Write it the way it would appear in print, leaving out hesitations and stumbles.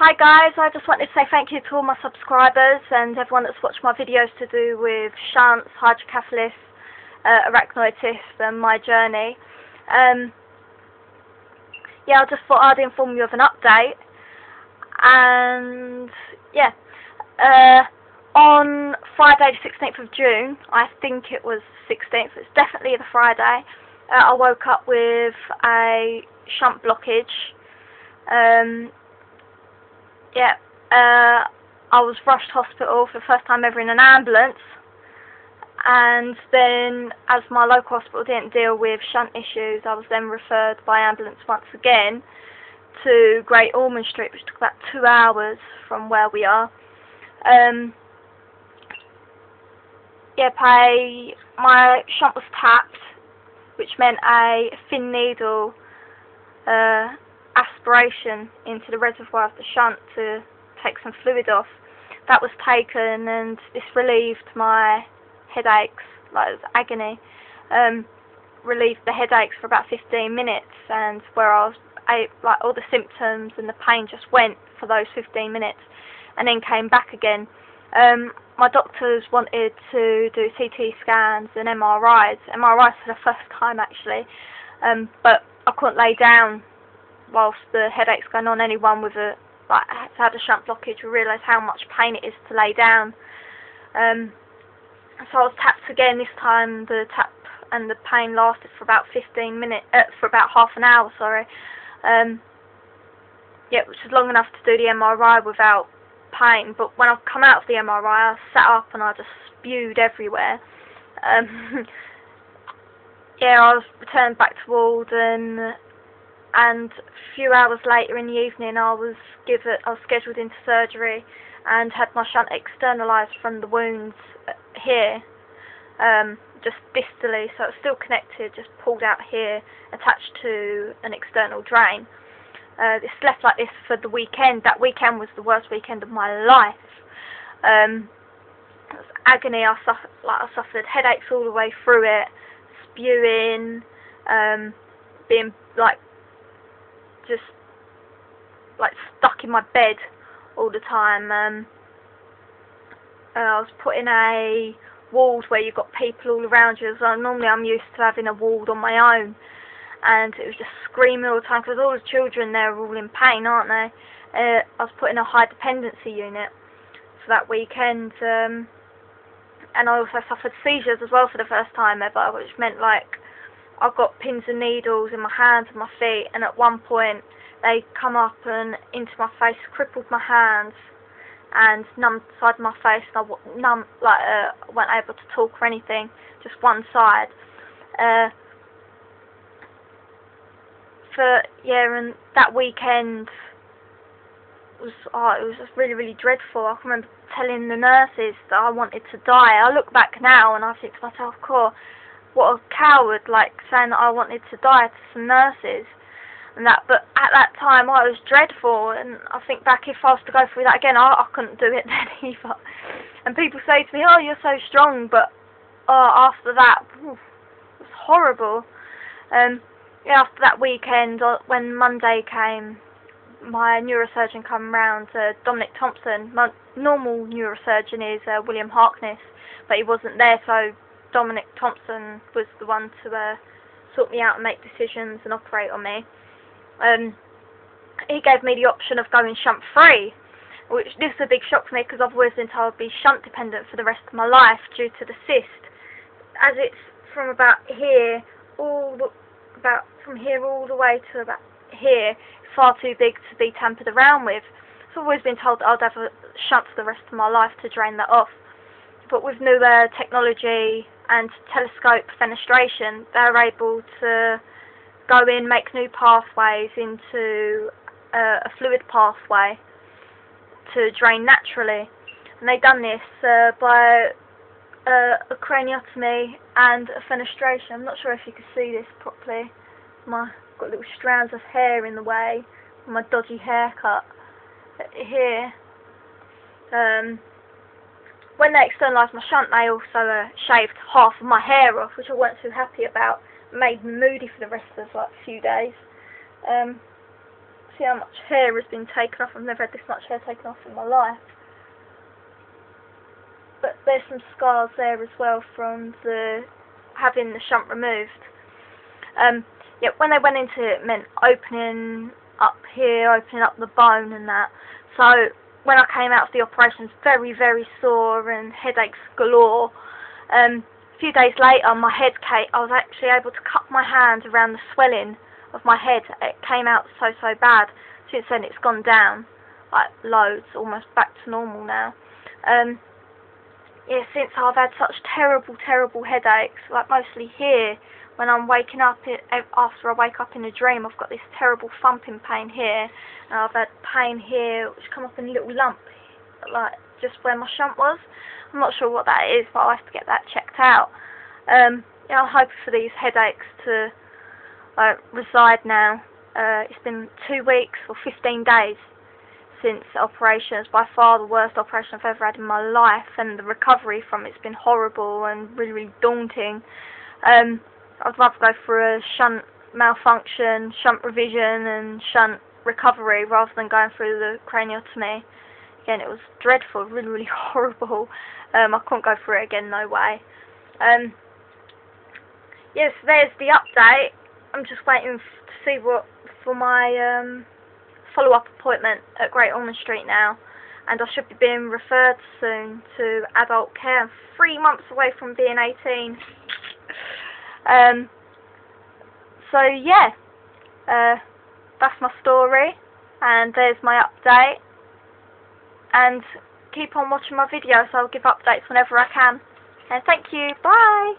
Hi guys, I just wanted to say thank you to all my subscribers and everyone that's watched my videos to do with shunts, hydrocephalus, arachnoid cyst and my journey. Yeah, I just thought I'd inform you of an update. And yeah, on Friday the 16th of June, I think it was 16th, it's definitely the Friday, I woke up with a shunt blockage. I was rushed to hospital for the first time ever in an ambulance, and then as my local hospital didn't deal with shunt issues, I was then referred by ambulance once again to Great Ormond Street, which took about 2 hours from where we are. My shunt was tapped, which meant a thin needle aspiration into the reservoir of the shunt to take some fluid off. That was taken, and this relieved my headaches, like it was agony. Relieved the headaches for about 15 minutes, and where I was like all the symptoms and the pain just went for those 15 minutes, and then came back again. My doctors wanted to do CT scans and MRIs for the first time actually, but I couldn't lay down whilst the headache's going on. Anyone with a had a shunt blockage will realise how much pain it is to lay down. So I was tapped again. This time the tap and the pain lasted for about 15 minutes, for about half an hour, sorry. Yeah, which was long enough to do the MRI without pain. But when I come out of the MRI, I sat up and I just spewed everywhere. Yeah, I was returned back to Walden. And a few hours later in the evening, I was scheduled into surgery and had my shunt externalised from the wounds here, just distally, so it's still connected, just pulled out here, attached to an external drain. It's left like this for the weekend. That weekend was the worst weekend of my life. It was agony. I suffered headaches all the way through it, spewing, being just stuck in my bed all the time. I was put in a ward where you've got people all around you. So normally I'm used to having a ward on my own, and it was just screaming all the time because all the children there are all in pain, aren't they? I was put in a high dependency unit for that weekend, and I also suffered seizures as well for the first time ever, which meant I got pins and needles in my hands and my feet, and at one point they come up and into my face, crippled my hands and numbed the side of my face, and I wasn't able to talk or anything, just one side. And that weekend it was just really, really dreadful. I can remember telling the nurses that I wanted to die. I look back now and I think to myself, "Cool, what a coward, saying that I wanted to die to some nurses and that." But at that time, it was dreadful, and I think back, if I was to go through that again, I couldn't do it then either. And people say to me, "Oh, you're so strong," but after that, it was horrible. Yeah, after that weekend, when Monday came, my neurosurgeon came round, Dominic Thompson. My normal neurosurgeon is William Harkness, but he wasn't there, so Dominic Thompson was the one to sort me out and make decisions and operate on me. He gave me the option of going shunt free, which this is a big shock for me because I've always been told I'd be shunt dependent for the rest of my life due to the cyst. As it's from about here from here all the way to about here, far too big to be tampered around with. So I've always been told that I'd have a shunt for the rest of my life to drain that off. But with newer technology and telescope fenestration, they're able to go in, make new pathways into a fluid pathway to drain naturally. And they've done this by a craniotomy and a fenestration. I'm not sure if you can see this properly. I've got little strands of hair in the way, my dodgy haircut here. When they externalised my shunt, they also shaved half of my hair off, which I weren't too happy about. It made me moody for the rest of the few days. See how much hair has been taken off. I've never had this much hair taken off in my life. But there's some scars there as well from having the shunt removed. Yeah, when they went into it, it meant opening up here, opening up the bone and that. So when I came out of the operation, very, very sore and headaches galore. A few days later, my head I was actually able to cut my hand around the swelling of my head. It came out so bad. Since then, it's gone down, like loads, almost back to normal now. Yeah, since I've had such terrible headaches, like mostly here, when I'm waking up, after I wake up in a dream, I've got this terrible thumping pain here, and I've had pain here, which come up in a little lump, like just where my shunt was. I'm not sure what that is, but I'll have to get that checked out. Yeah, I'm hoping for these headaches to reside now. It's been 2 weeks or 15 days since the operation. It's by far the worst operation I've ever had in my life, and the recovery from it's been horrible and really daunting. I'd rather go for a shunt malfunction, shunt revision and shunt recovery rather than going through the craniotomy. Again, it was dreadful, really horrible. I couldn't go through it again, no way. Yes, there's the update. I'm just waiting to see for my follow-up appointment at Great Ormond Street now, and I should be being referred soon to adult care. I'm 3 months away from being 18. So yeah, that's my story, and there's my update, and keep on watching my videos. I'll give updates whenever I can, and thank you, bye.